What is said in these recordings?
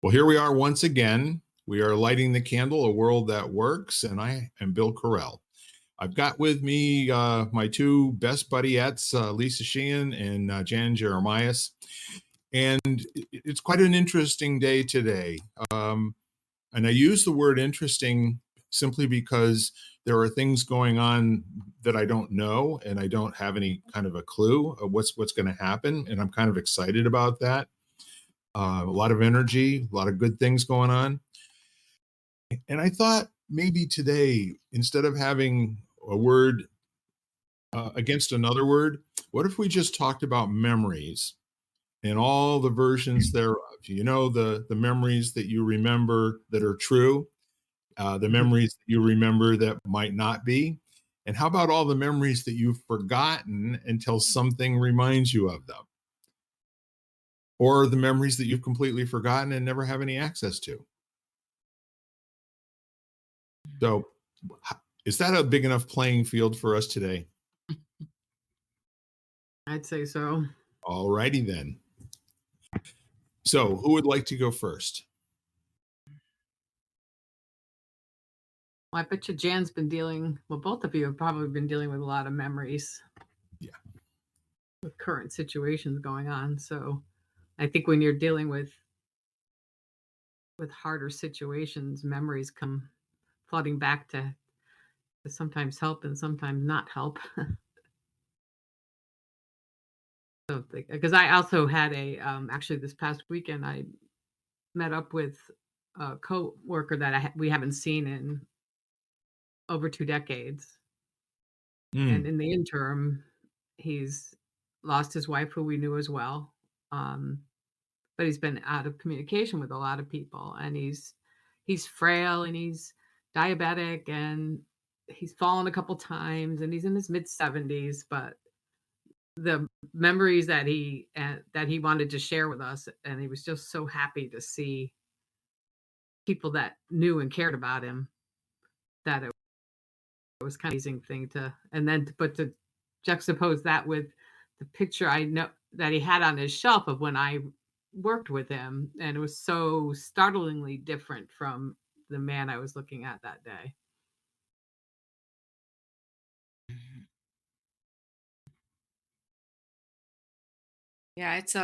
Well, here we are once again. We are lighting the candle, a world that works, and I am Bill Carell. I've got with me my two best buddiettes, Lisa Sheehan and Jan Jeremias. And it's quite an interesting day today. And I use the word interesting simply because there are things going on that I don't know, and I don't have any kind of a clue of what's going to happen. And I'm kind of excited about that. A lot of energy, a lot of good things going on. And I thought maybe today, instead of having a word against another word, what if we just talked about memories and all the versions thereof? You know, the memories that you remember that are true, the Mhm. memories that you remember that might not be. And how about all the memories that you've forgotten until something reminds you of them? Or the memories that you've completely forgotten and never have any access to? So, is that a big enough playing field for us today? I'd say so. All righty then. So, who would like to go first? Well, I bet you Jan's been dealing well, both of you have probably been dealing with a lot of memories Yeah. with current situations going on. So I think when you're dealing with harder situations, memories come flooding back to sometimes help and sometimes not help. So because I also had a actually this past weekend I met up with a co-worker that we haven't seen in over 2 decades. And Mm, in the interim, he's lost his wife, who we knew as well, um, but he's been out of communication with a lot of people, and he's frail, and he's diabetic, and he's fallen a couple times, and he's in his mid-70s, but the memories that he wanted to share with us, and he was just so happy to see people that knew and cared about him, that it was kind of amazing thing to and then to juxtapose that with the picture I know that he had on his shelf of when I worked with him, and it was so startlingly different from the man I was looking at that day. Mhm. Yeah, it's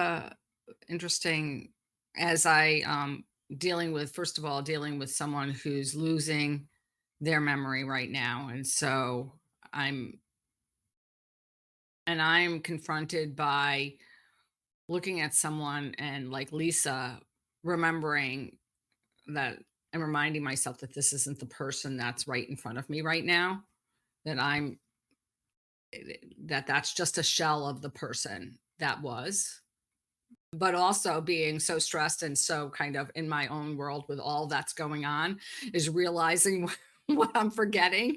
interesting as I dealing with first of all dealing with someone who's losing their memory right now. And so I'm I'm confronted by looking at someone and like Lisa remembering that and reminding myself that this isn't the person that's right in front of me right now, that that's just a shell of the person that was. But also being so stressed and so kind of in my own world with all that's going on is realizing what I'm forgetting.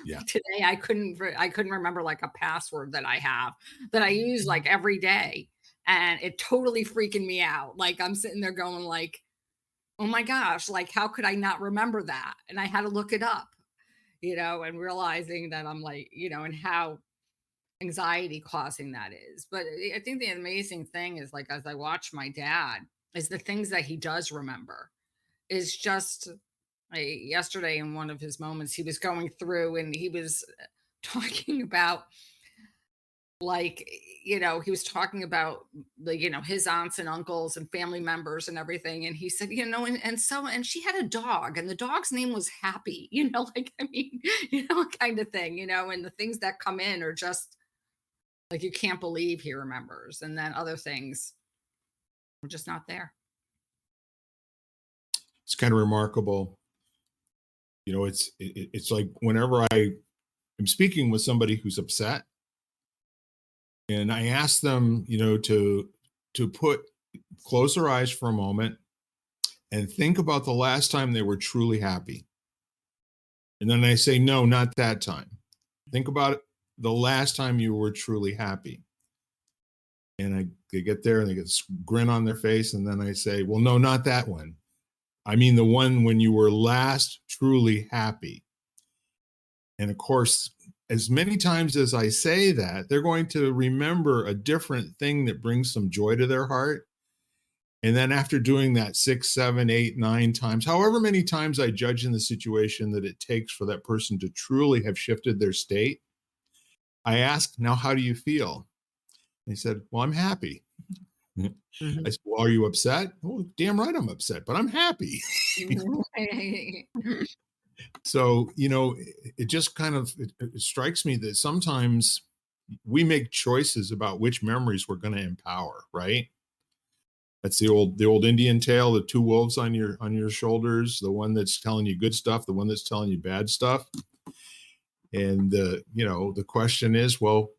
yeah. Like today, I couldn't remember like a password that I have that I use like every day, and it totally freaking me out. Like I'm sitting there going like, "Oh my gosh, like how could I not remember that?" And I had to look it up, and realizing that I'm like, and how anxiety causing that is. But I think the amazing thing is like as I watch my dad, is the things that he does remember is just yesterday in one of his moments he was going through and he was talking about like he was talking about his aunts and uncles and family members and everything, and he said and she had a dog and the dog's name was Happy, like I mean kind of thing, and the things that come in are just like you can't believe he remembers, and then other things were just not there. It's kind of remarkable. It's like whenever I am speaking with somebody who's upset, and I ask them, to put close their eyes for a moment and think about the last time they were truly happy. And then I say, no, not that time. Think about it, the last time you were truly happy. And they get there and they get this grin on their face. And then I say, well, no, not that one. I mean, the one when you were last truly happy. And of course, as many times as I say that, they're going to remember a different thing that brings some joy to their heart. And then after doing that 6, 7, 8, 9 times, however many times I judge in the situation that it takes for that person to truly have shifted their state, I ask, now, how do you feel? They said, well, I'm happy. I Mhm. said, well, are you upset? Oh, damn right I'm upset, but I'm happy. So, it just kind of it strikes me that sometimes we make choices about which memories we're going to empower, right? That's the old Indian tale, the two wolves on your shoulders, the one that's telling you good stuff, the one that's telling you bad stuff. And the question is, well,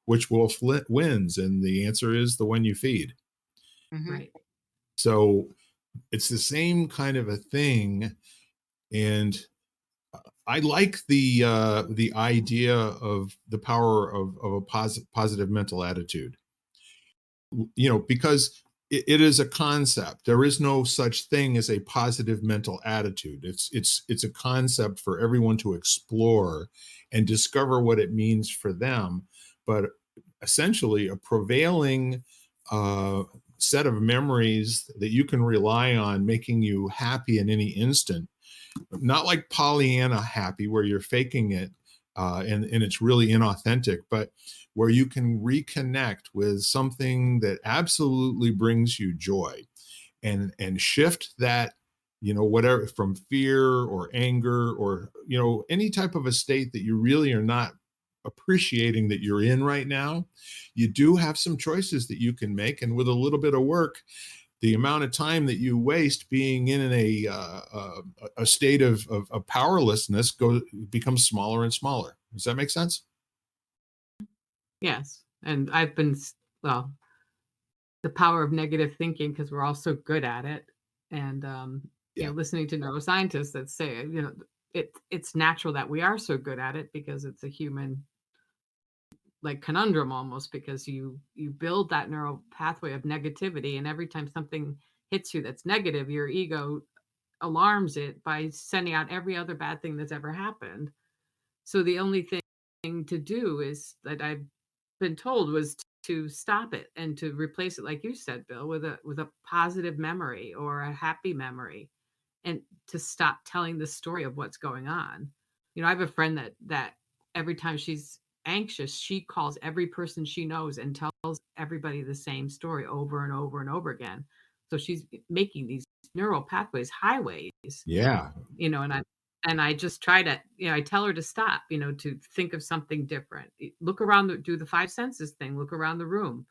which wolf wins? And the answer is the one you feed. Mhm. Right. So it's the same kind of a thing. And I like the idea of the power of a positive mental attitude. Because it is a concept. There is no such thing as a positive mental attitude. It's a concept for everyone to explore and discover what it means for them. But essentially, a prevailing uh, set of memories that you can rely on, making you happy in any instant, not like Pollyanna happy where you're faking it, and it's really inauthentic, but where you can reconnect with something that absolutely brings you joy, and shift that, whatever, from fear or anger or any type of a state that you really are not appreciating that you're in right now. You do have some choices that you can make, and with a little bit of work, the amount of time that you waste being in a state of powerlessness becomes smaller and smaller. Does that make sense? Yes. And I've been, well, the power of negative thinking because we're all so good at it. And, Yeah. listening to neuroscientists that say, it's natural that we are so good at it because it's a human like conundrum almost because you build that neural pathway of negativity, and every time something hits you that's negative, your ego alarms it by sending out every other bad thing that's ever happened. So the only thing to do is that I've been told was to stop it and to replace it, like you said, Bill, with a positive memory or a happy memory, and to stop telling the story of what's going on. I have a friend that every time she's anxious, she calls every person she knows and tells everybody the same story over and over and over again. So she's making these neural pathways highways, Yeah. and I just try to, I tell her to stop, to think of something different. Look around, do the five senses thing, look around the room,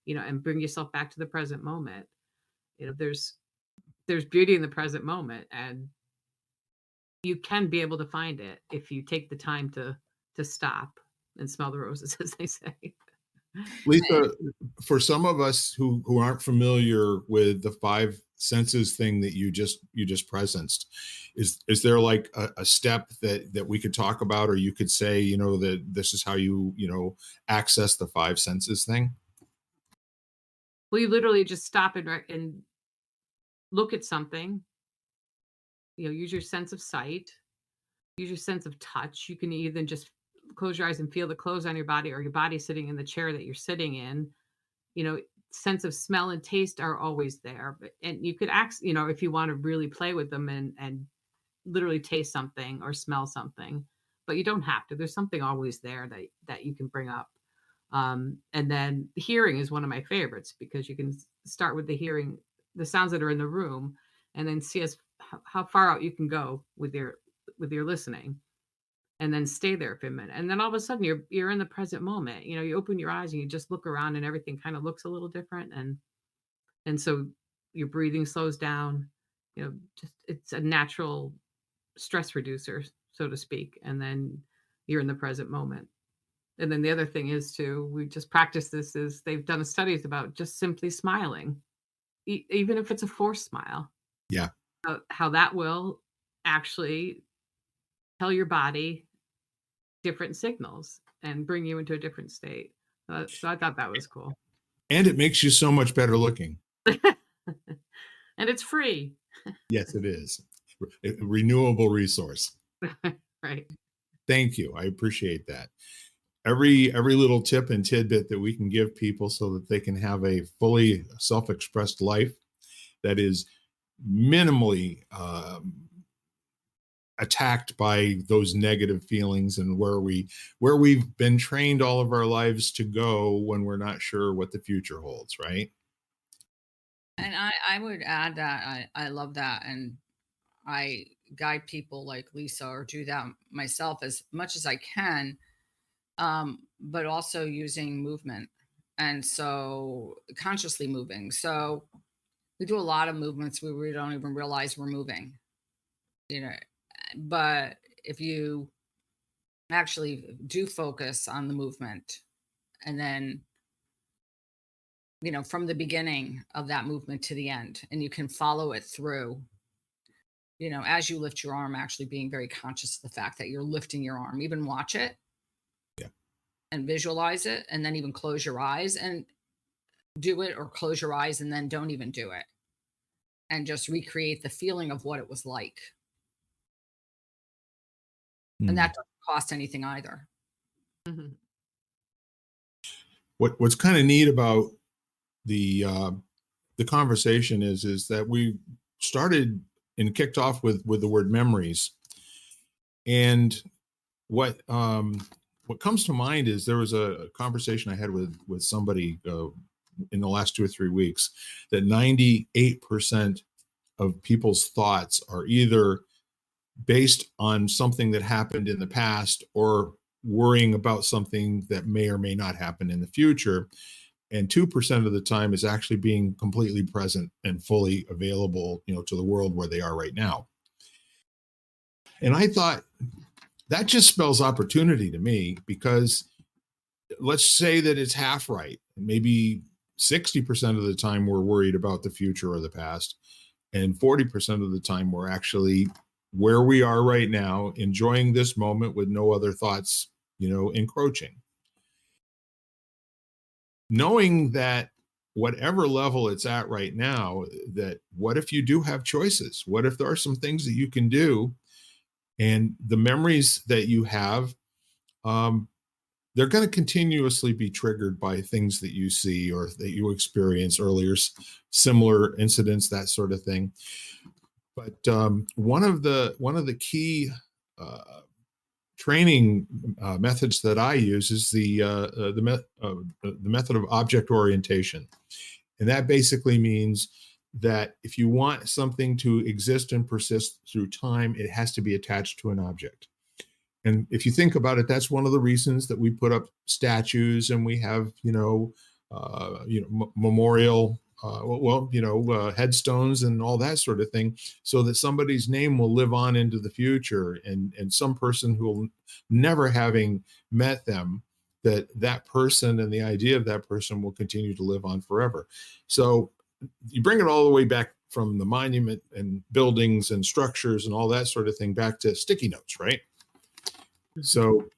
and bring yourself back to the present moment. There's beauty in the present moment, and you can be able to find it if you take the time to stop and smell the roses, as they say. Lisa, for some of us who aren't familiar with the five senses thing that you just presenced, is there like a step that we could talk about, or you could say, that this is how access the five senses thing? Well, you literally just stop and look at something, use your sense of sight, use your sense of touch. You can either just close your eyes and feel the clothes on your body or your body sitting in the chair that you're sitting in. You know, sense of smell and taste are always there. And you could ask, if you want to really play with them and literally taste something or smell something, but you don't have to. There's something always there that you can bring up. And then hearing is one of my favorites because you can start with the hearing, the sounds that are in the room, and then see how far out you can go with your listening, and then stay there for a minute. And then all of a sudden you're in the present moment. You open your eyes and you just look around and everything kind of looks a little different. And so your breathing slows down, just it's a natural stress reducer, so to speak. And then you're in the present moment. And then the other thing is too, we just practice this is they've done studies about just simply smiling, even if it's a forced smile, Yeah. how that will actually tell your body different signals and bring you into a different state. So I thought that was cool. And it makes you so much better looking. And it's free. Yes, it is. A renewable resource. Right. Thank you. I appreciate that. Every little tip and tidbit that we can give people so that they can have a fully self-expressed life that is minimally attacked by those negative feelings, and where we've been trained all of our lives to go when we're not sure what the future holds, right? And I would add that I love that. And I guide people like Lisa, or do that myself as much as I can, but also using movement. And so consciously moving. So we do a lot of movements where we don't even realize we're moving, you know. But if you actually do focus on the movement, and then, from the beginning of that movement to the end, and you can follow it through, as you lift your arm, actually being very conscious of the fact that you're lifting your arm, even watch it Yeah. and visualize it, and then even close your eyes and do it, or close your eyes and then don't even do it, and just recreate the feeling of what it was like. And Hmm. that doesn't cost anything either. Mhm. What's kind of neat about the conversation is that we started and kicked off with the word memories, and what comes to mind is there was a conversation I had with somebody in the last 2 or 3 weeks, that 98% of people's thoughts are either based on something that happened in the past, or worrying about something that may or may not happen in the future. And 2% of the time is actually being completely present and fully available, to the world where they are right now. And I thought that just spells opportunity to me, because let's say that it's half right. Maybe 60% of the time we're worried about the future or the past, and 40% of the time we're actually where we are right now, enjoying this moment with no other thoughts, encroaching. Knowing that whatever level it's at right now, that what if you do have choices? What if there are some things that you can do, and the memories that you have, um, they're going to continuously be triggered by things that you see or that you experience earlier, similar incidents, that sort of thing. But one of the key training methods that I use is the method of object orientation, and that basically means that if you want something to exist and persist through time, it has to be attached to an object. And if you think about it, that's one of the reasons that we put up statues, and we have, memorial, headstones and all that sort of thing, so that somebody's name will live on into the future, and some person who will, never having met them, that person and the idea of that person will continue to live on forever. So you bring it all the way back from the monument and buildings and structures and all that sort of thing, back to sticky notes, right? So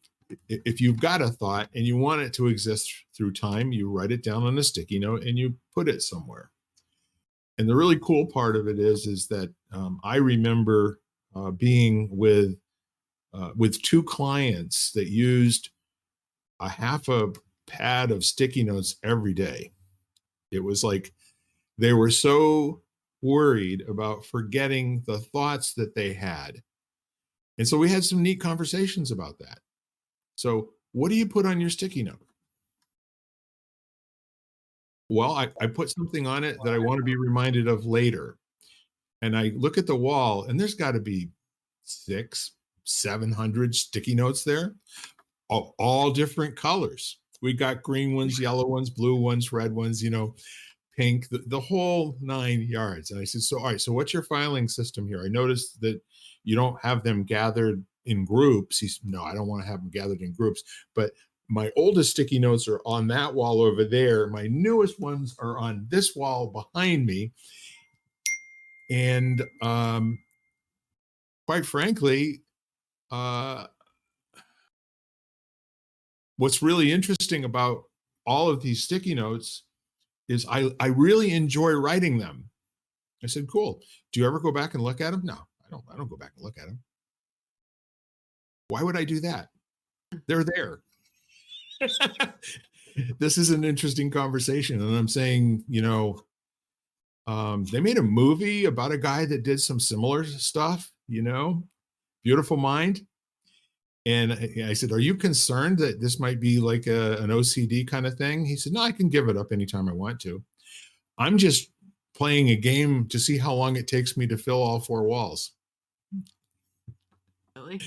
if you've got a thought and you want it to exist through time, you write it down on a sticky note and you put it somewhere. And the really cool part of it is that I remember being with two clients that used a half a pad of sticky notes every day. It was like they were so worried about forgetting the thoughts that they had. And so we had some neat conversations about that. So, what do you put on your sticky note? Well, I put something on it that I want to be reminded of later. And I look at the wall, and there's got to be 700 sticky notes there, all different colors. We got green ones, yellow ones, blue ones, red ones, pink, the whole 9 yards. And I said, so, all right, so what's your filing system here? I noticed that you don't have them gathered in groups. He said, no, I don't want to have them gathered in groups. But my oldest sticky notes are on that wall over there. My newest ones are on this wall behind me. And quite frankly, uh, what's really interesting about all of these sticky notes is I really enjoy writing them. I said, cool. Do you ever go back and look at them? No, I don't go back and look at them. Why would I do that? They're there. This is an interesting conversation. And I'm saying, They made a movie about a guy that did some similar stuff, Beautiful Mind. And I said, "Are you concerned that this might be like an OCD kind of thing?" He said, "No, I can give it up anytime I want to. I'm just playing a game to see how long it takes me to fill all four walls." Really?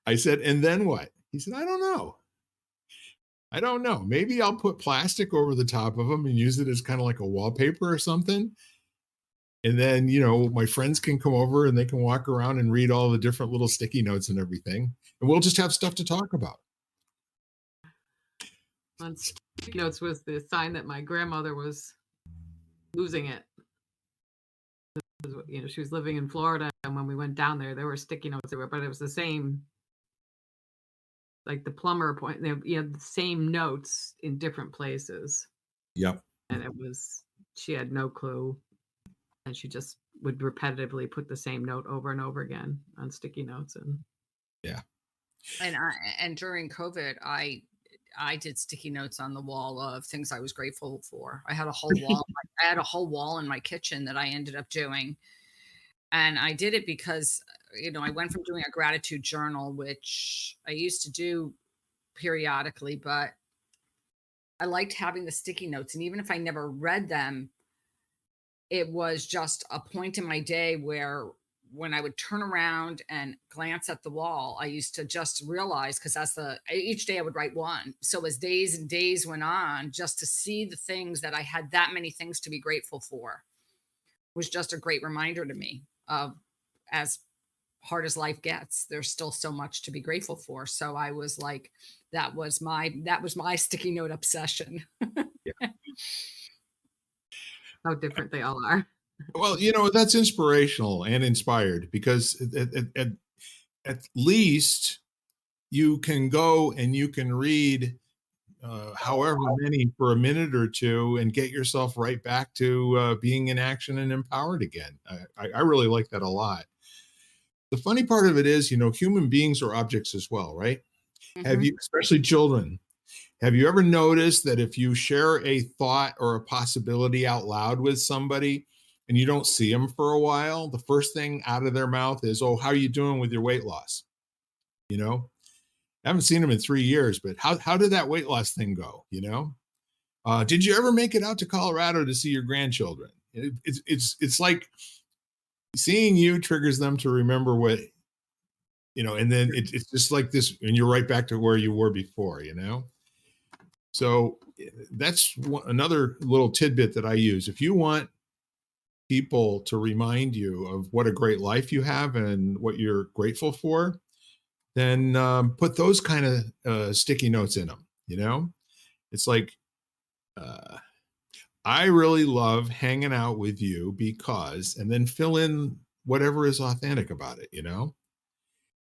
I said, "And then what?" He said, I don't know. Maybe I'll put plastic over the top of them and use it as kind of like a wallpaper or something. And then, my friends can come over and they can walk around and read all the different little sticky notes and everything. And we'll just have stuff to talk about. On sticky notes was the sign that my grandmother was losing it. She was living in Florida, and when we went down there were sticky notes everywhere, but it was the same, like the plumber point. You had the same notes in different places, Yep. and she had no clue, and she just would repetitively put the same note over and over again on sticky notes. And yeah. And during COVID, I did sticky notes on the wall of things I was grateful for. I had a whole wall. I had a whole wall in my kitchen that I ended up doing. And I did it because, I went from doing a gratitude journal, which I used to do periodically, but I liked having the sticky notes. And even if I never read them, it was just a point in my day where when I would turn around and glance at the wall, I used to just realize, because each day I would write one. So as days and days went on, just to see the things that I had that many things to be grateful for was just a great reminder to me of, as hard as life gets, there's still so much to be grateful for. So I was like, that was my sticky note obsession. Yeah. How different they all are. Well, that's inspirational and inspired, because at least you can go and you can read however many for a minute or two and get yourself right back to being in action and empowered again. I really like that a lot. The funny part of it is, human beings are objects as well, right? Have you, especially children, have you ever noticed that if you share a thought or a possibility out loud with somebody and you don't see them for a while, the first thing out of their mouth is, "Oh, how are you doing with your weight loss?" I haven't seen them in 3 years, but how did that weight loss thing go? Did you ever make it out to Colorado to see your grandchildren? It's like seeing you triggers them to remember what, and then it's just like this, and you're right back to where you were before. So that's another little tidbit that I use. If you want people to remind you of what a great life you have and what you're grateful for, then put those kind of sticky notes in them. It's like, I really love hanging out with you because, and then fill in whatever is authentic about it.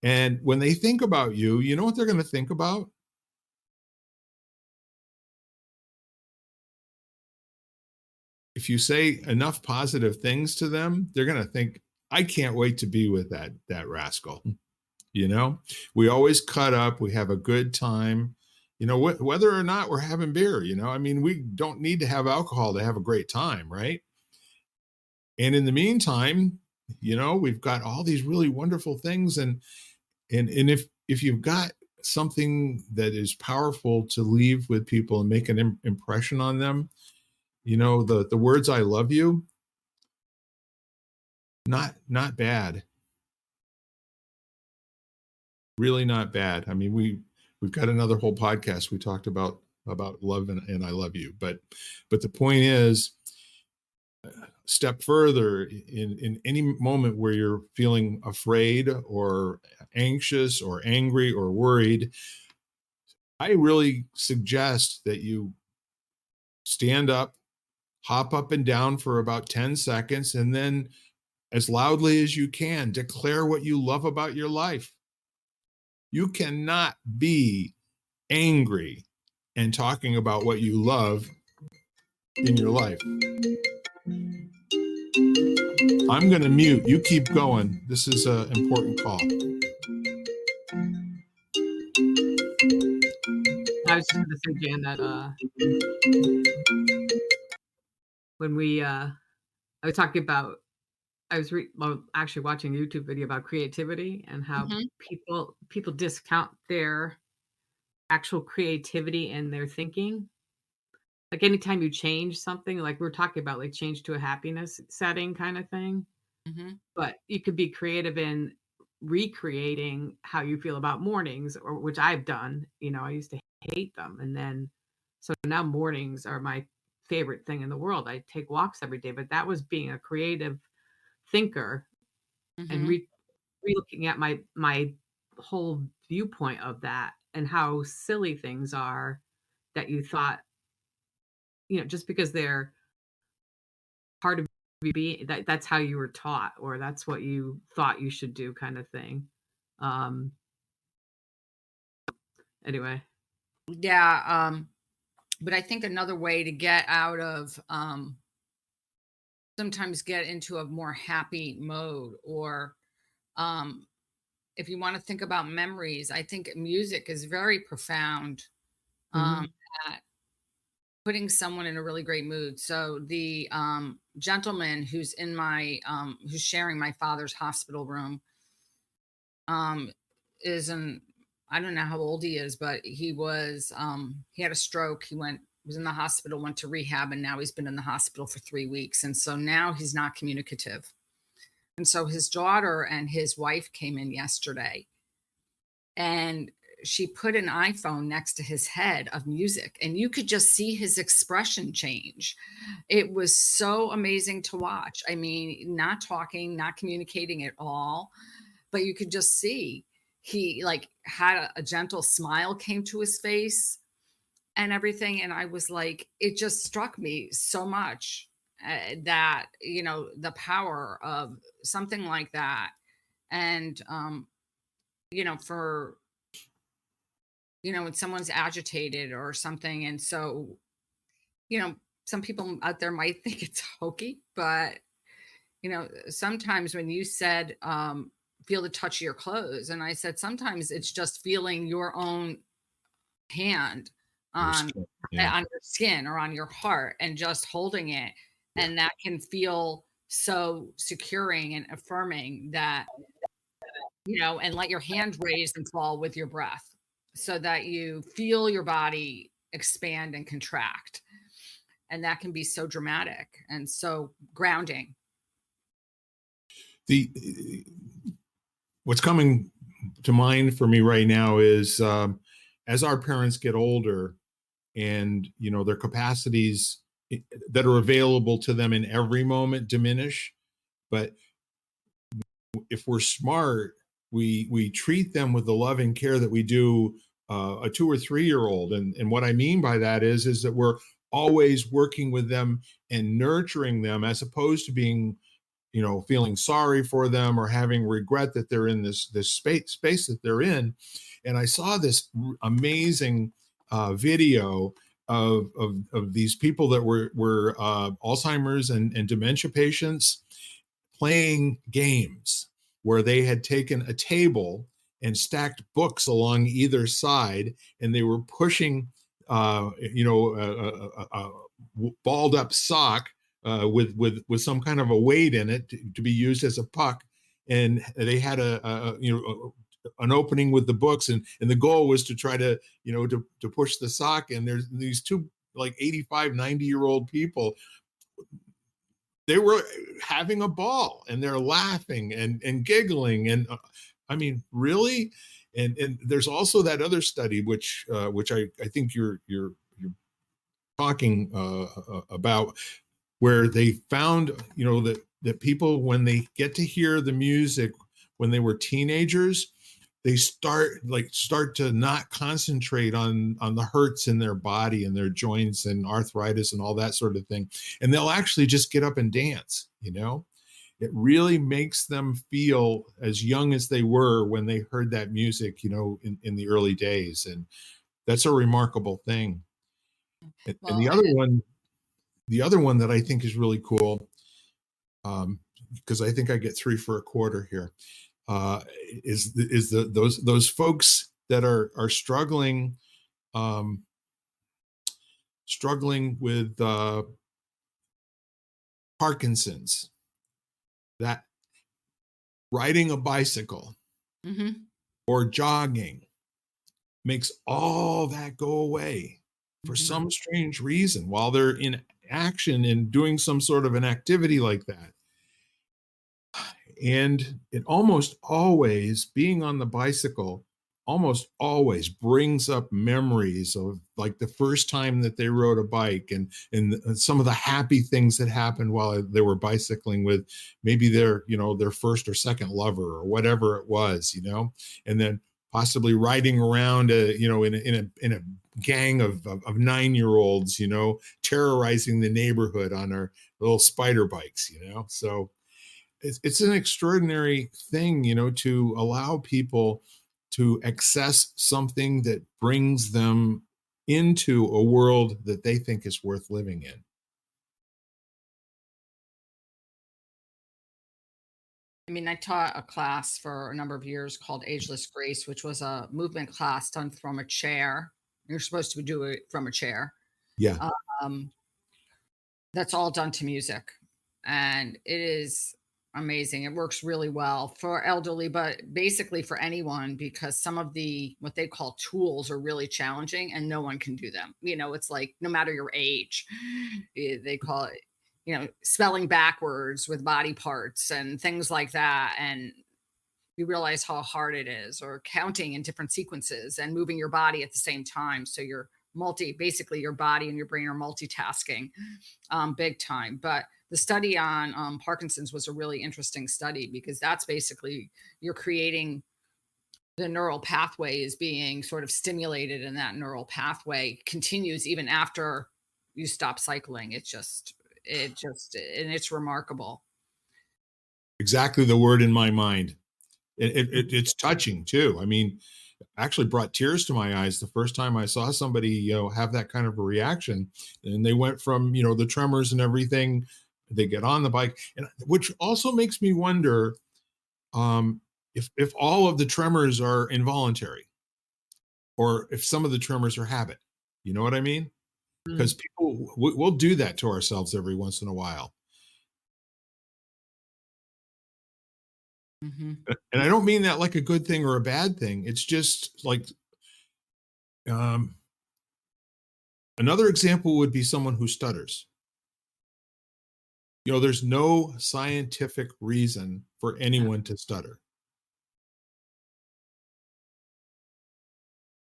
And when they think about you, you know what they're going to think about? If you say enough positive things to them, they're going to think, "I can't wait to be with that rascal." We always cut up. We have a good time, whether or not we're having beer, I mean, we don't need to have alcohol to have a great time, right? And in the meantime, we've got all these really wonderful things. And if you've got something that is powerful to leave with people and make an impression on them, the words "I love you," not bad. Really not bad. I mean, we've got another whole podcast. We talked about love and "I love you." But the point is, step further in any moment where you're feeling afraid or anxious or angry or worried, I really suggest that you stand up, hop up and down for about 10 seconds, and then as loudly as you can, declare what you love about your life. You cannot be angry and talking about what you love in your life. I'm going to mute. You keep going. This is an important call. I was just going to say, Jan, that when we I was talking about well, actually watching a YouTube video about creativity and how Mhm, people discount their actual creativity and their thinking. Like, anytime you change something, like we're talking about, like, change to a happiness setting kinda thing, mhm, but you could be creative in recreating how you feel about mornings, or which I've done. I used to hate them, and then so now mornings are my favorite thing in the world. I take walks every day, but that was being a creative thinker and mhm. re-looking at my whole viewpoint of that and how silly things are that you thought, just because they're part of you being that's how you were taught, or that's what you thought you should do, kind of thing. Um, anyway. Yeah, but I think another way to get out of, sometimes get into a more happy mode, or um, if you want to think about memories, I think music is very profound, um, Mhm, at putting someone in a really great mood. So the gentleman who's who's sharing my father's hospital room, um, is an I don't know how old he is, but he had a stroke. He was in the hospital, went to rehab, and now he's been in the hospital for 3 weeks. And so now he's not communicative. And so his daughter and his wife came in yesterday, and she put an iPhone next to his head of music, and you could just see his expression change. It was so amazing to watch. I mean, not talking, not communicating at all, but you could just see he like had a gentle smile came to his face and everything. And I was like, it just struck me so much, that the power of something like that. And for when someone's agitated or something, and so some people out there might think it's hokey, but sometimes when you said, feel the touch of your clothes, and I said sometimes it's just feeling your own hand Your on skin. Yeah. on your skin or on your heart and just holding it, Yeah. and that can feel so securing and affirming that, and let your hand raise and fall with your breath so that you feel your body expand and contract, and that can be so dramatic and so grounding. The what's coming to mind for me right now is, as our parents get older, and their capacities that are available to them in every moment diminish, but if we're smart, we treat them with the love and care that we do a 2 or 3 year old. And what I mean by that is that we're always working with them and nurturing them, as opposed to being, feeling sorry for them or having regret that they're in this space that they're in. And I saw this amazing video of these people that were Alzheimer's and dementia patients playing games, where they had taken a table and stacked books along either side, and they were pushing, a balled up sock with some kind of a weight in it to be used as a puck, and they had an opening with the books, and the goal was to try to to push the sock. And there's these two like 85, 90-year-old people. They were having a ball, and they're laughing and giggling, and I mean, really. And there's also that other study which I think you're talking about, where they found that people, when they get to hear the music when they were teenagers, they start to not concentrate on the hurts in their body and their joints and arthritis and all that sort of thing, and they'll actually just get up and dance. It really makes them feel as young as they were when they heard that music, in the early days. And that's a remarkable thing. And Well, and the other one that I think is really cool, because I think I get three for a quarter here, is those folks that are um, struggling with Parkinson's, that riding a bicycle Mm-hmm. or jogging makes all that go away for Mm-hmm. some strange reason while they're in action and doing some sort of an activity like that. And it almost always, being on the bicycle, almost always brings up memories of like the first time that they rode a bike, and some of the happy things that happened while they were bicycling with maybe their, their first or second lover or whatever it was, and then possibly riding around in a gang of 9-year-olds, terrorizing the neighborhood on our little spider bikes. So it's an extraordinary thing, to allow people to access something that brings them into a world that they think is worth living in. I mean, I taught a class for a number of years called Ageless Grace, which was a movement class done from a chair. You're supposed to do it from a chair. Yeah, Um, that's all done to music, and it is amazing. It works really well for elderly, but basically for anyone, because some of the what they call tools are really challenging and no one can do them. It's like no matter your age, they call it, spelling backwards with body parts and things like that. And you realize how hard it is, or counting in different sequences and moving your body at the same time. So you're basically your body and your brain are multitasking big time. But the study on Parkinson's was a really interesting study, because that's basically you're creating the neural pathway is being sort of stimulated, and that neural pathway continues even after you stop cycling. And it's remarkable. exactly the word in my mind. It's touching too. I mean, actually brought tears to my eyes the first time I saw somebody, have that kind of a reaction. And they went from, the tremors and everything. They get on the bike, and which also makes me wonder, if all of the tremors are involuntary, or if some of the tremors are habit. You know what I mean? Because Mm. people we'll do that to ourselves every once in a while. Hmm. And I don't mean that like a good thing or a bad thing. It's just like, um, another example would be someone who stutters. There's no scientific reason for anyone to stutter.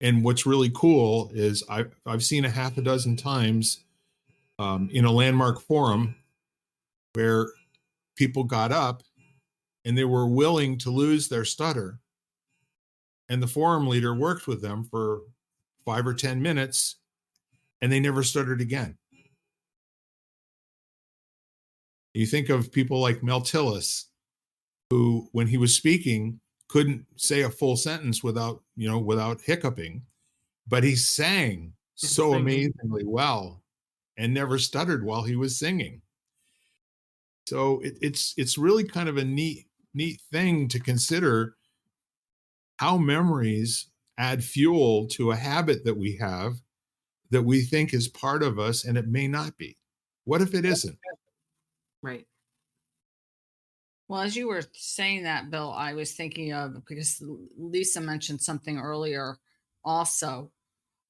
And what's really cool is I've seen a half a dozen times, in a landmark forum, where people got up and they were willing to lose their stutter, and the forum leader worked with them for 5 or 10 minutes, and they never stuttered again. You think of people like Mel Tillis, who, when he was speaking, couldn't say a full sentence without hiccuping, but he sang It's so singing. amazingly well and never stuttered while he was singing. So it's really kind of a neat thing to consider, how memories add fuel to a habit that we have, that we think is part of us, and it may not be. What if it isn't? Right. Well, as you were saying that, Bill, I was thinking of, because Lisa mentioned something earlier also,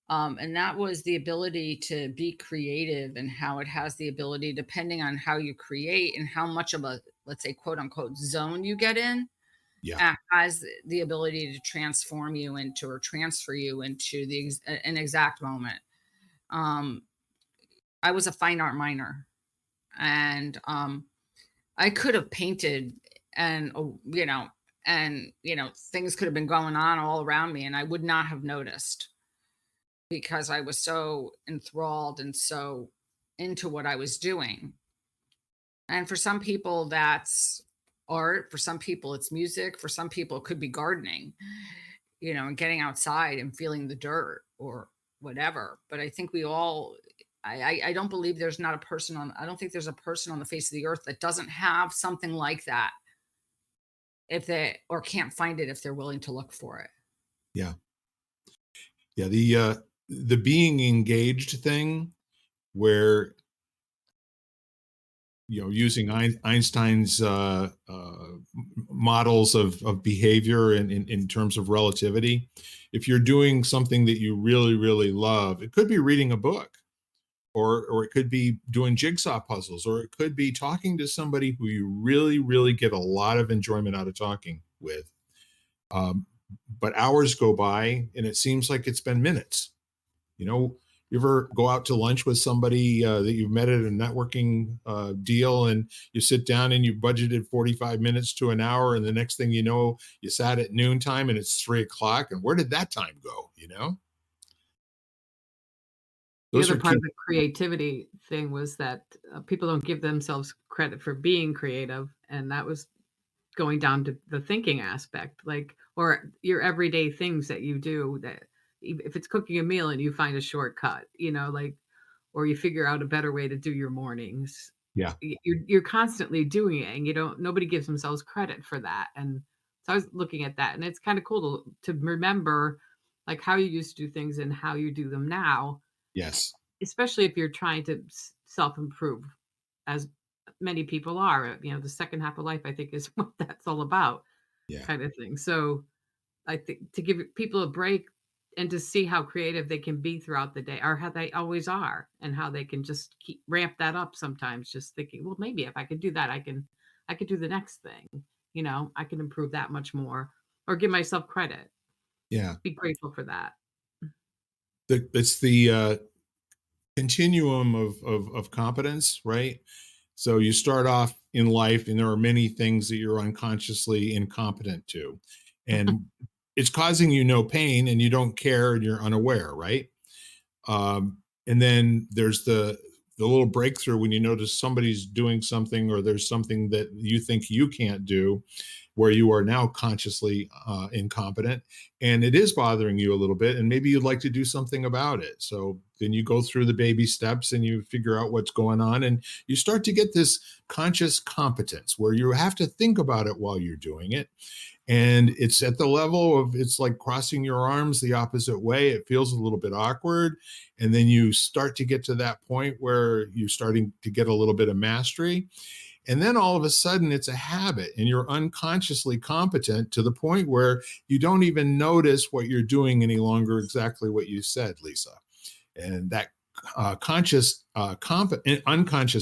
and that was the ability to be creative, and how it has the ability, depending on how you create and how much of a, let's say, quote unquote, zone you get in, Yeah. has the ability to transform you into, or transfer you into an exact moment. Um, I was a fine art minor, and I could have painted, and things could have been going on all around me, and I would not have noticed, because I was so enthralled and so into what I was doing. And for some people, that's art. For some people, it's music. For some people, it could be gardening, and getting outside and feeling the dirt or whatever. But I think we all, I don't believe there's not a person on, I don't think there's a person on the face of the earth that doesn't have something like that, if they, or can't find it if they're willing to look for it. Yeah. Yeah. The being engaged thing, where using Einstein's models of behavior in terms of relativity. If you're doing something that you really, really love, it could be reading a book, or it could be doing jigsaw puzzles, or it could be talking to somebody who you really, really get a lot of enjoyment out of talking with. But hours go by and it seems like it's been minutes. You ever go out to lunch with somebody that you've met at a networking deal, and you sit down and you budgeted 45 minutes to an hour, and the next thing you know, you sat at noontime and it's 3 o'clock, and where did that time go? The Those other are part key. of the creativity thing was that people don't give themselves credit for being creative, and that was going down to the thinking aspect, or your everyday things that you do, that if it's cooking a meal and you find a shortcut, or you figure out a better way to do your mornings. Yeah. You're constantly doing it, and nobody gives themselves credit for that. And so I was looking at that, and it's kind of cool to remember like how you used to do things and how you do them now, Yes. especially if you're trying to self-improve, as many people are. The second half of life, I think, is what that's all about, Yeah. kind of thing. So I think to give people a break and to see how creative they can be throughout the day, or how they always are, and how they can just keep ramp that up sometimes, just thinking, well, maybe if I could do that, I could do the next thing. I can improve that much more, or give myself credit. Yeah. Be grateful for that. It's the continuum of competence, right? So you start off in life and there are many things that you're unconsciously incompetent to, and it's causing you no pain and you don't care and you're unaware, right? And then there's the little breakthrough when you notice somebody's doing something, or there's something that you think you can't do, where you are now consciously incompetent, and it is bothering you a little bit, and maybe you'd like to do something about it. So then you go through the baby steps and you figure out what's going on, and you start to get this conscious competence where you have to think about it while you're doing it. And it's at the level of, it's like crossing your arms the opposite way. It feels a little bit awkward. And then you start to get to that point where you're starting to get a little bit of mastery. And then all of a sudden it's a habit and you're unconsciously competent to the point where you don't even notice what you're doing any longer, exactly what you said, Lisa. And that unconscious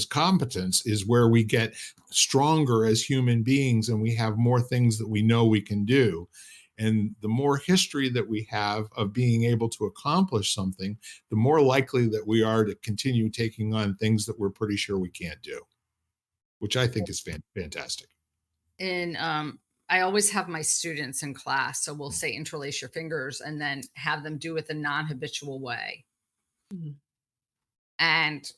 competence is where we get stronger as human beings, and we have more things that we know we can do. And the more history that we have of being able to accomplish something, the more likely that we are to continue taking on things that we're pretty sure we can't do, which I think is fantastic. And I always have my students in class, so we'll say interlace your fingers and then have them do it the non-habitual way. Mhm. And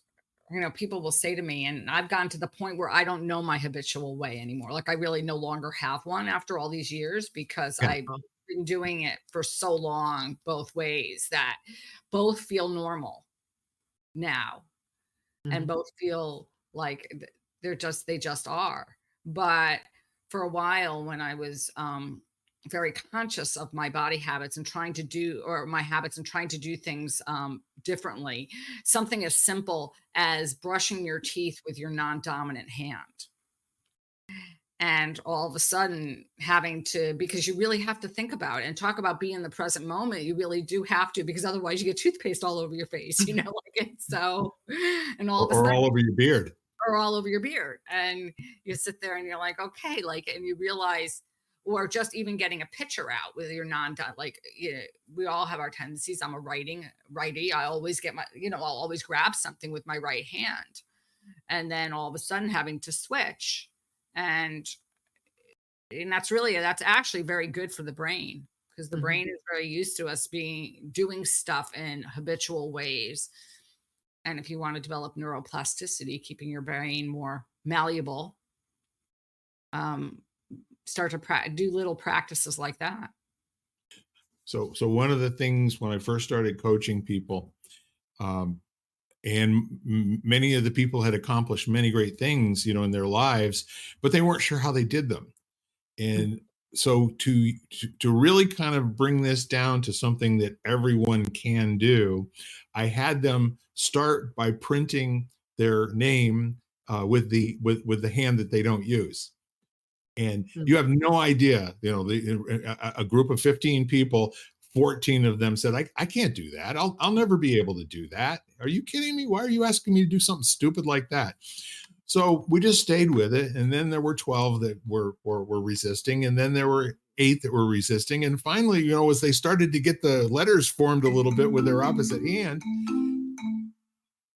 people will say to me, and I've gotten to the point where I don't know my habitual way anymore. Like I really no longer have one after all these years, because Yeah. I've been doing it for so long, both ways, that both feel normal now, and Mhm. both feel like they just are. But for a while, when I was very conscious of my body habits and trying to do, or my habits and trying to do things differently, something as simple as brushing your teeth with your non-dominant hand, and all of a sudden having to, because you really have to think about it and talk about being in the present moment. You really do have to, because otherwise you get toothpaste all over your face, like it's so, and all of a Or sudden, all over your beard. or all over your beard, and you sit there and you're like, okay, like, and you realize, or just even getting a picture out with your like, we all have our tendencies. I'm a righty. I always get I'll always grab something with my right hand, and then all of a sudden having to switch, and that's actually very good for the brain, because the Mhm. brain is very used to us doing stuff in habitual ways. And if you want to develop neuroplasticity, keeping your brain more malleable, um, start to do little practices like that. So one of the things when I first started coaching people, um, and many of the people had accomplished many great things, in their lives, but they weren't sure how they did them. And so to really kind of bring this down to something that everyone can do, I had them start by printing their name with the hand that they don't use. And Mm. you have no idea, a group of 15 people, 14 of them said, I can't do that. I'll never be able to do that. Are you kidding me? Why are you asking me to do something stupid like that? So we just stayed with it. And then there were 12 that were resisting. And then there were 8 that were resisting. And finally, as they started to get the letters formed a little bit with their opposite hand,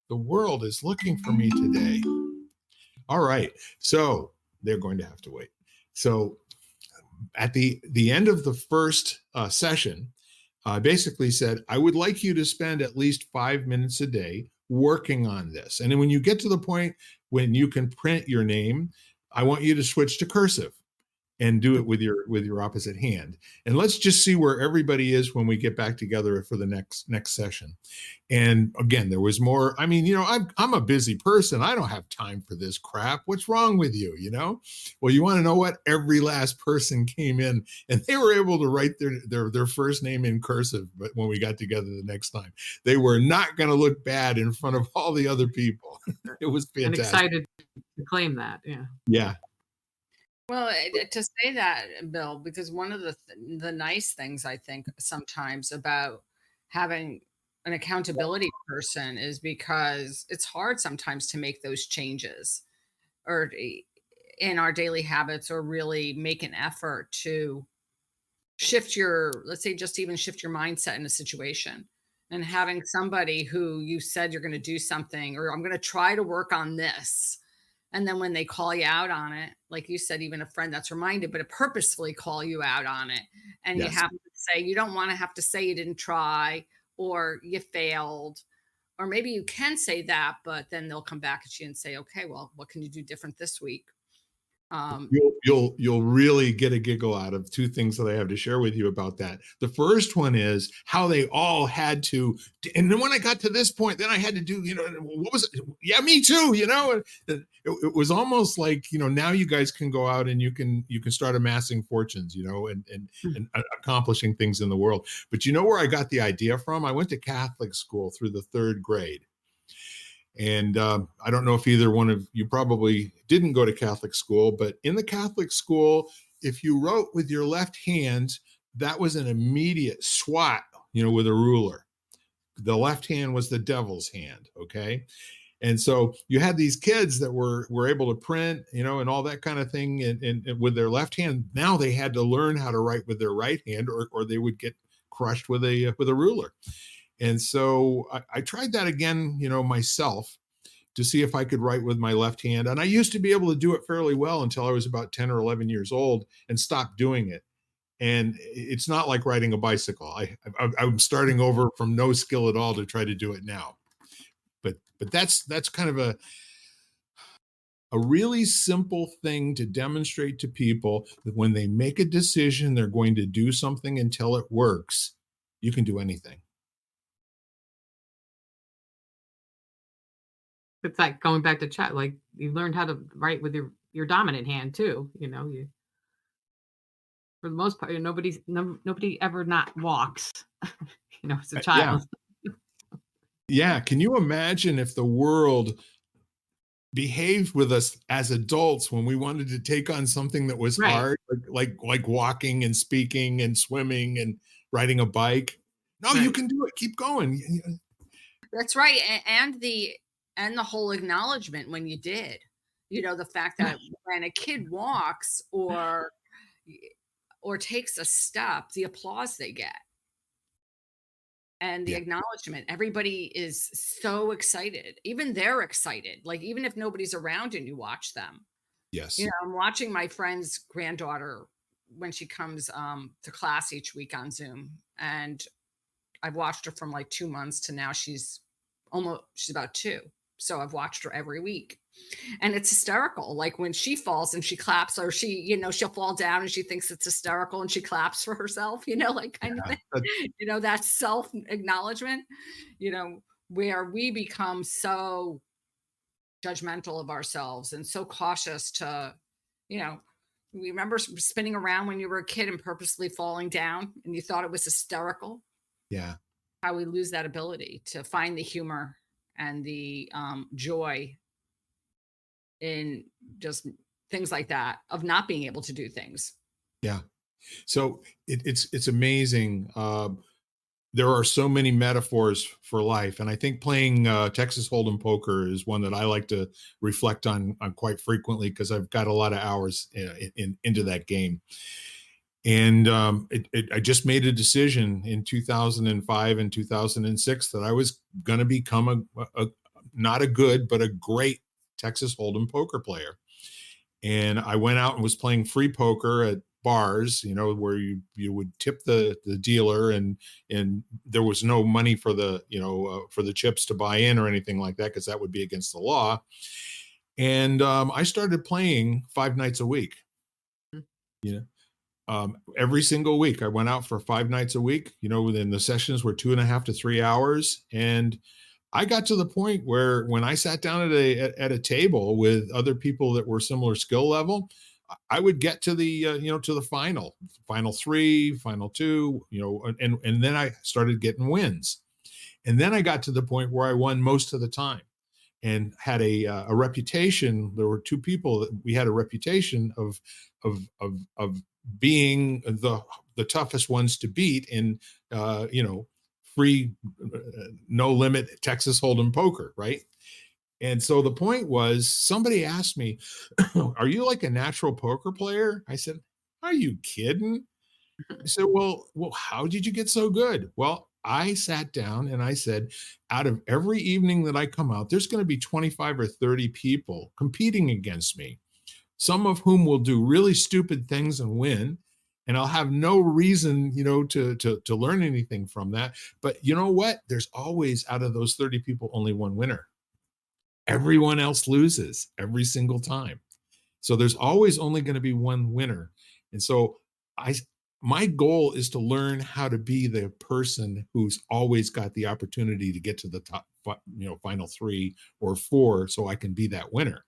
the world is looking for me today. All right. So they're going to have to wait. So at the end of the first session, I basically said, I would like you to spend at least 5 minutes a day working on this. And then when you get to the point when you can print your name, I want you to switch to cursive and do it with your opposite hand. And let's just see where everybody is when we get back together for the next session. And again, there was more. I mean, I'm a busy person. I don't have time for this crap. What's wrong with you? Well, you want to know what? Every last person came in and they were able to write their first name in cursive. But when we got together the next time, they were not going to look bad in front of all the other people. It was fantastic. And excited to claim that. Yeah. Yeah. Well, to say that, Bill, because one of the nice things I think sometimes about having an accountability person is because it's hard sometimes to make those changes or in our daily habits, or really make an effort to shift let's say, just even shift your mindset in a situation. And having somebody who you said you're going to do something, or I'm going to try to work on this. And then when they call you out on it, like you said, even a friend that's reminded, but to purposefully call you out on it. And Yes. You have to say, you don't want to have to say you didn't try or you failed. Or maybe you can say that, but then they'll come back at you and say, okay, well, what can you do different this week? You'll really get a giggle out of 2 things that I have to share with you about that. The first one is how they all had to, and then when I got to this point, then I had to do, what was it? Yeah, me too. It was almost like, now you guys can go out and you can start amassing fortunes, and accomplishing things in the world. But you know where I got the idea from? I went to Catholic school through the 3rd grade. And I don't know if either one of you probably didn't go to Catholic school, but in the Catholic school, if you wrote with your left hand, that was an immediate swat, with a ruler. The left hand was the devil's hand. Okay. And so you had these kids that were able to print, and all that kind of thing, and with their left hand. Now they had to learn how to write with their right hand, or they would get crushed with a ruler. And so I tried that again, myself, to see if I could write with my left hand. And I used to be able to do it fairly well until I was about 10 or 11 years old and stopped doing it. And it's not like riding a bicycle. I'm starting over from no skill at all to try to do it now. But that's kind of a really simple thing to demonstrate to people that when they make a decision, they're going to do something until it works. You can do anything. It's like going back to chat, like you learned how to write with your dominant hand too. You for the most part, nobody ever not walks, as a child. Yeah. Can you imagine if the world behaved with us as adults when we wanted to take on something that was Right. hard, like walking and speaking and swimming and riding a bike? No, you Right. can do it. Keep going. That's right. And the whole acknowledgement when you did, the fact that when a kid walks or takes a step, the applause they get and the Yeah. acknowledgement, everybody is so excited. Even they're excited. Like, even if nobody's around and you watch them, Yes. I'm watching my friend's granddaughter when she comes to class each week on Zoom. And I've watched her from like 2 months to now she's about 2. So I've watched her every week. And it's hysterical. Like when she falls and she claps, or she'll fall down and she thinks it's hysterical and she claps for herself, like kind of thing. That self acknowledgement, where we become so judgmental of ourselves and so cautious to, we remember spinning around when you were a kid and purposely falling down and you thought it was hysterical. Yeah. How we lose that ability to find the humor and the joy in just things like that of not being able to do things. Yeah. So it's amazing. There are so many metaphors for life, and I think playing Texas Hold'em poker is one that I like to reflect on quite frequently because I've got a lot of hours into that game. And I just made a decision in 2005 and 2006 that I was going to become a not a good but a great Texas Hold'em poker player. And I went out and was playing free poker at bars, where you would tip the dealer, and there was no money for the for the chips to buy in or anything like that because that would be against the law. And I started playing 5 nights a week. Mm. You know, every single week I went out for 5 nights a week. Then the sessions were 2.5 to 3 hours, and I got to the point where when I sat down at a table with other people that were similar skill level, I would get to the to the final three, final two, and then I started getting wins, and then I got to the point where I won most of the time, and had a reputation. There were two people that we had a reputation of being the toughest ones to beat in free no limit Texas Hold'em poker, right? And so the point was, somebody asked me, "Are you like a natural poker player?" I said, "Are you kidding?" I said, "Well, how did you get so good?" Well, I sat down and I said, out of every evening that I come out, there's going to be 25 or 30 people competing against me, some of whom will do really stupid things and win. And I'll have no reason, to learn anything from that. But you know what? There's always, out of those 30 people, only one winner. Everyone else loses every single time. So there's always only going to be one winner. And so I my goal is to learn how to be the person who's always got the opportunity to get to the top, final three or four, so I can be that winner.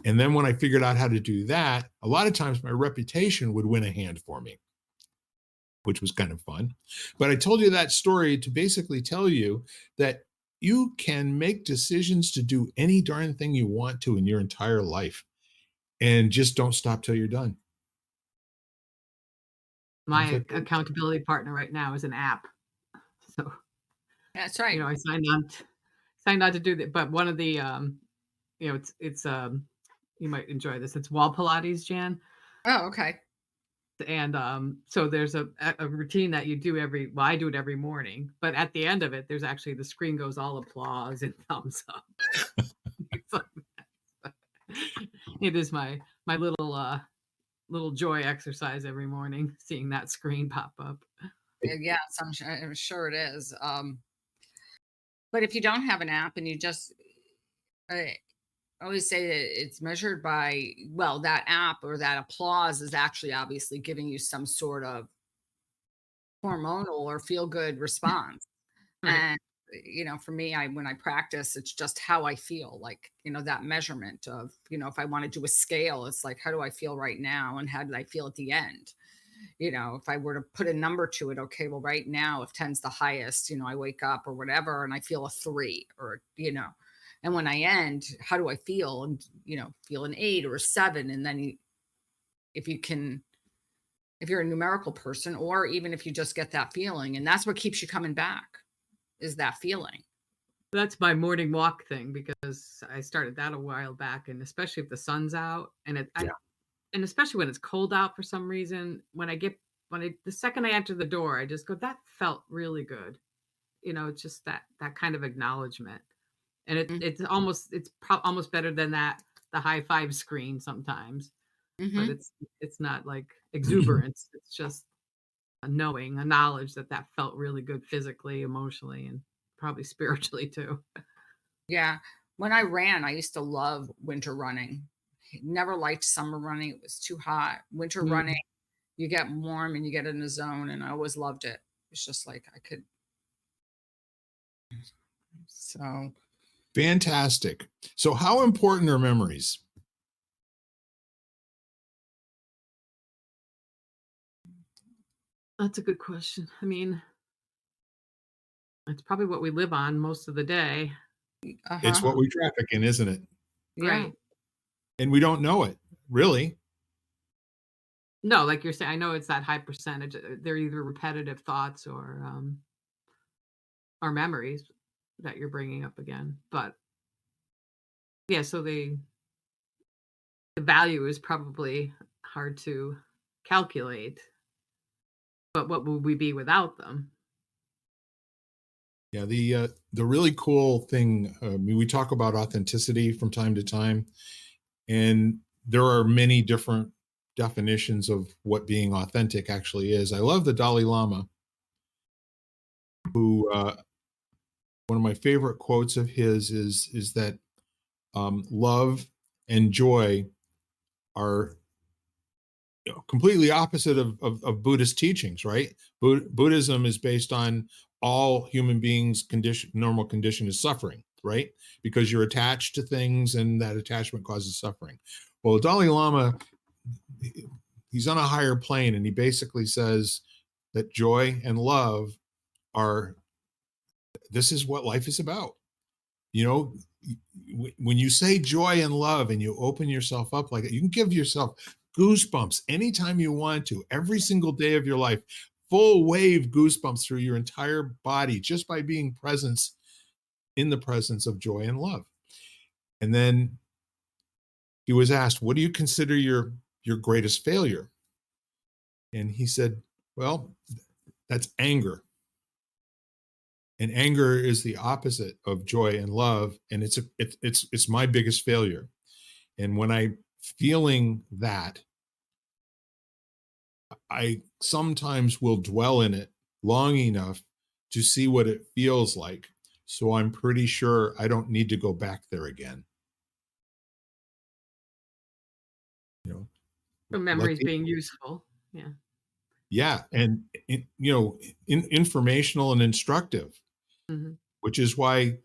And then when I figured out how to do that, a lot of times my reputation would win a hand for me, which was kind of fun. But I told you that story to basically tell you that you can make decisions to do any darn thing you want to in your entire life, and just don't stop till you're done. How's My that go? accountability partner right now is an app. So, That's right. I signed on to do that, but one of the, it's you might enjoy this. It's wall Pilates, Jan. Oh, okay. And so there's a routine that you do I do it every morning, but at the end of it, there's actually the screen goes all applause and thumbs up. It's like- it is my little joy exercise every morning, seeing that screen pop up. Yes, I'm sure it is. But if you don't have an app and you just, I always say that it's measured by, well, that app or that applause is actually obviously giving you some sort of hormonal or feel good response. Right. And for me, when I practice, it's just how I feel, like, that measurement of, if I want to do a scale, it's like, how do I feel right now and how did I feel at the end? If I were to put a number to it, okay, well, right now, if 10's the highest, I wake up or whatever and I feel a 3, or and when I end, how do I feel? And feel an 8 or a 7. And then if you can, if you're a numerical person, or even if you just get that feeling, and that's what keeps you coming back, is that feeling. That's my morning walk thing because I started that a while back, and especially if the sun's out Yeah. and especially when it's cold out for some reason, the second I enter the door, I just go, that felt really good. It's just that kind of acknowledgement. And almost better than the high five screen sometimes, but Mm-hmm. it's not like exuberance. It's just a knowledge that felt really good physically, emotionally, and probably spiritually too. Yeah. When I ran, I used to love winter running. Never liked summer running. It was too hot. Winter running, Mm. you get warm and you get in the zone, and I always loved it. It's just like I could. So Fantastic. So how important are memories? That's a good question. I mean, it's probably what we live on most of the day. It's uh-huh. what we traffic in, isn't it? Yeah. Right. And we don't know it, really. No, like you're saying, I know it's that high percentage. They're either repetitive thoughts or memories that you're bringing up again. But yeah, so the value is probably hard to calculate. But what would we be without them? Yeah, the really cool thing, I mean, we talk about authenticity from time to time, and there are many different definitions of what being authentic actually is. I love the Dalai Lama, who one of my favorite quotes of his is that love and joy are, you know, completely opposite of Buddhist teachings, right? Buddhism is based on all human beings' condition, normal condition is suffering, right? Because you're attached to things, and that attachment causes suffering. Well, Dalai Lama, he's on a higher plane, and he basically says that joy and love are, this is what life is about. You know, when you say joy and love and you open yourself up like that, you can give yourself goosebumps anytime you want to, every single day of your life, full wave goosebumps through your entire body just by being presence in the presence of joy and love. And then he was asked, what do you consider your greatest failure? And he said, well, that's anger. And anger is the opposite of joy and love, and it's my biggest failure. And when I'm feeling that, I sometimes will dwell in it long enough to see what it feels like, so I'm pretty sure I don't need to go back there again. You know, The let memories the, being useful. Yeah. yeah, and you know, informational and instructive, Hmm. which is why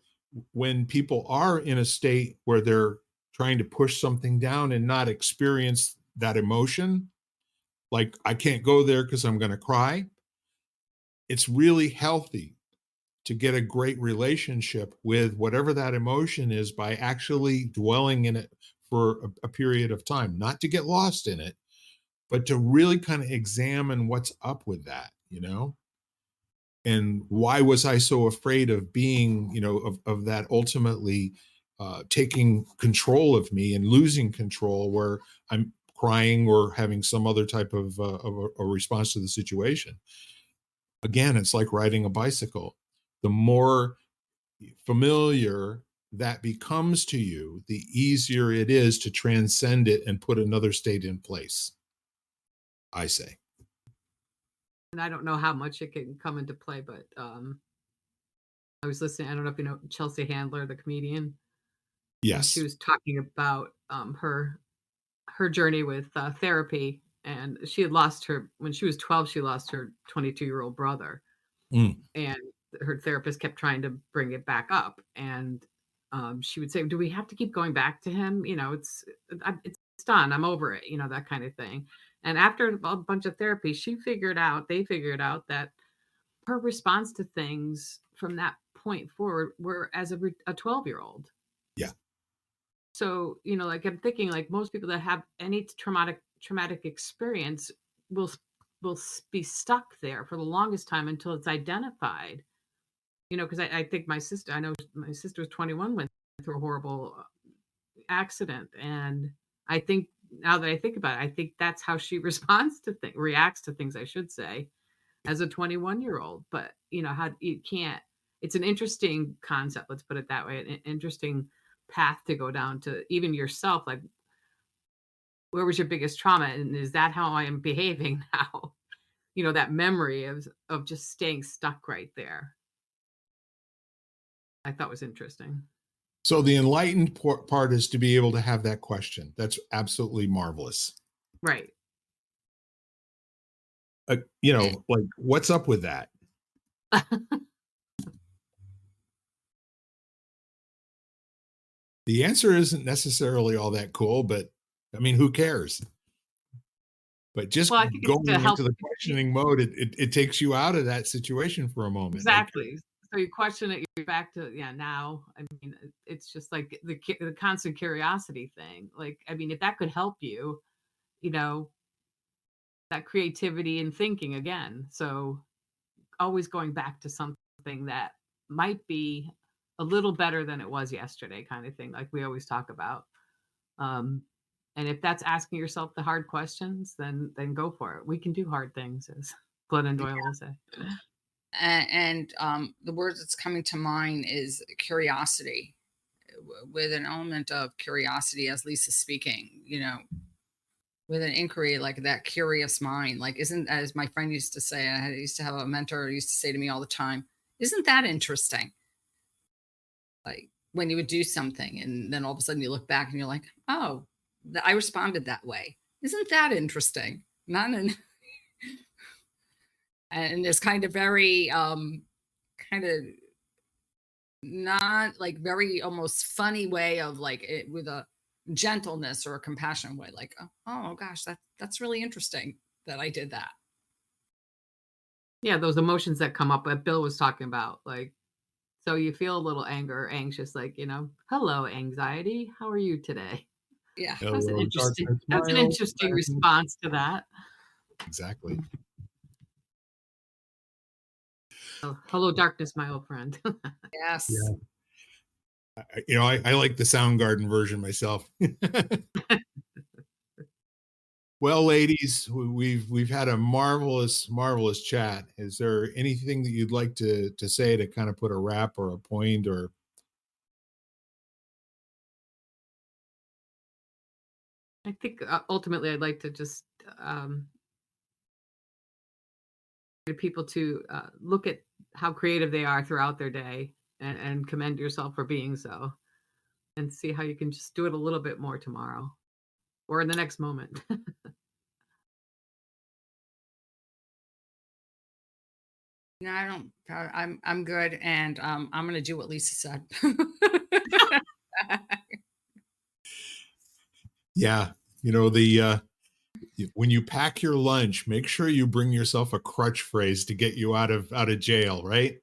when people are in a state where they're trying to push something down and not experience that emotion, like I can't go there because I'm going to cry, it's really healthy to get a great relationship with whatever that emotion is by actually dwelling in it for a period of time, not to get lost in it, but to really kind of examine what's up with that, you know? And why was I so afraid of being, you know, of that ultimately taking control of me and losing control, where I'm crying or having some other type of a response to the situation. Again, it's like riding a bicycle. The more familiar that becomes to you, the easier it is to transcend it and put another state in place, I say. And I don't know how much it can come into play, but I was listening. I don't know if you know Chelsea Handler, the comedian, and she Yes. was talking about her journey with therapy. And she had lost her when she was 12. She lost her 22-year-old brother, Mm. and her therapist kept trying to bring it back up. And she would say, "Do we have to keep going back to him? You know, it's done. I'm over it. You know, that kind of thing." And after a bunch of therapy, they figured out that her response to things from that point forward were as a 12-year-old. Yeah. So, you know, like I'm thinking like most people that have any traumatic experience will be stuck there for the longest time until it's identified. You know, because I think I know my sister was 21, went through a horrible accident, and I think now that I think about it, I think that's how she reacts to things, I should say, as a 21-year-old. But, you know, how you can't it's an interesting concept, let's put it that way, an interesting path to go down to even yourself, like, where was your biggest trauma, and is that how I am behaving now? You know, that memory of just staying stuck right there, I thought was interesting. So the enlightened part is to be able to have that question. That's absolutely marvelous. Right. You know, like what's up with that? The answer isn't necessarily all that cool, but I mean, who cares? But just Well, I think it's to going help into the questioning mode, it takes you out of that situation for a moment. Like, exactly. So you question it, you're back to, now. I mean, it's just like the constant curiosity thing. Like, I mean, if that could help you, you know, that creativity and thinking again. So always going back to something that might be a little better than it was yesterday, kind of thing, like we always talk about. Um, and if that's asking yourself the hard questions, then go for it. We can do hard things, as Glennon Doyle will say. And the word that's coming to mind is curiosity, with an element of curiosity, as Lisa's speaking, with an inquiry, like that curious mind. Like, isn't, as my friend used to say, I used to have a mentor who used to say to me all the time, isn't that interesting? Like, when you would do something and then all of a sudden you look back and you're like, oh, I responded that way. Isn't that interesting? And it's kind of very, kind of not like very almost funny way of like it with a gentleness or a compassionate way. Like, oh gosh, that's really interesting that I did that. Yeah, those emotions that come up that Bill was talking about, like, so you feel a little anger or anxious, like, hello, anxiety. How are you today? Yeah. That's an Hello, interesting, darkness, that's an my old interesting friend. response to that. Exactly. Oh, hello, darkness, my old friend. Yes. Yeah. I like the Soundgarden version myself. Well, ladies, we've had a marvelous chat. Is there anything that you'd like to say to kind of put a wrap or a point or? I think ultimately I'd like to just get people to look at how creative they are throughout their day and commend yourself for being so, and see how you can just do it a little bit more tomorrow or in the next moment. No, I don't. I'm good, and I'm going to do what Lisa said. Yeah, when you pack your lunch, make sure you bring yourself a crutch phrase to get you out of jail, right?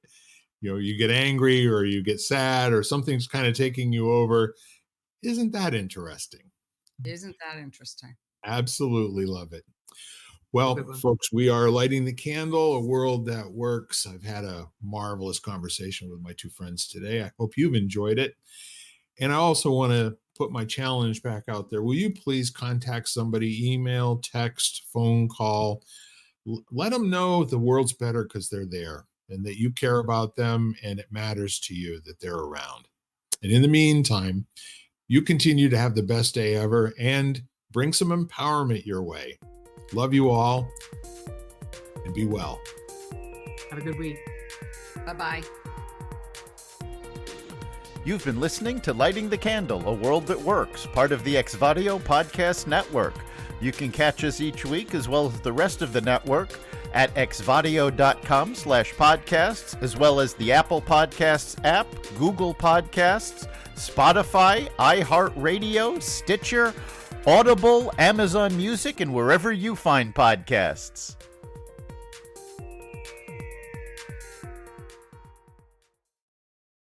You get angry or you get sad or something's kind of taking you over. Isn't that interesting? Isn't that interesting? Absolutely love it. Well, Good one. folks, we are lighting the candle, a world that works. I've had a marvelous conversation with my two friends today. I hope you've enjoyed it. And I also want to put my challenge back out there. Will you please contact somebody, email, text, phone call, let them know the world's better because they're there and that you care about them and it matters to you that they're around. And in the meantime, you continue to have the best day ever and bring some empowerment your way. Love you all and be well. Have a good week. Bye-bye. You've been listening to Lighting the Candle, a world that works, part of the Exvadio Podcast Network. You can catch us each week as well as the rest of the network at exvadio.com/podcasts, as well as the Apple Podcasts app, Google Podcasts, Spotify, iHeartRadio, Stitcher, Audible, Amazon Music, and wherever you find podcasts.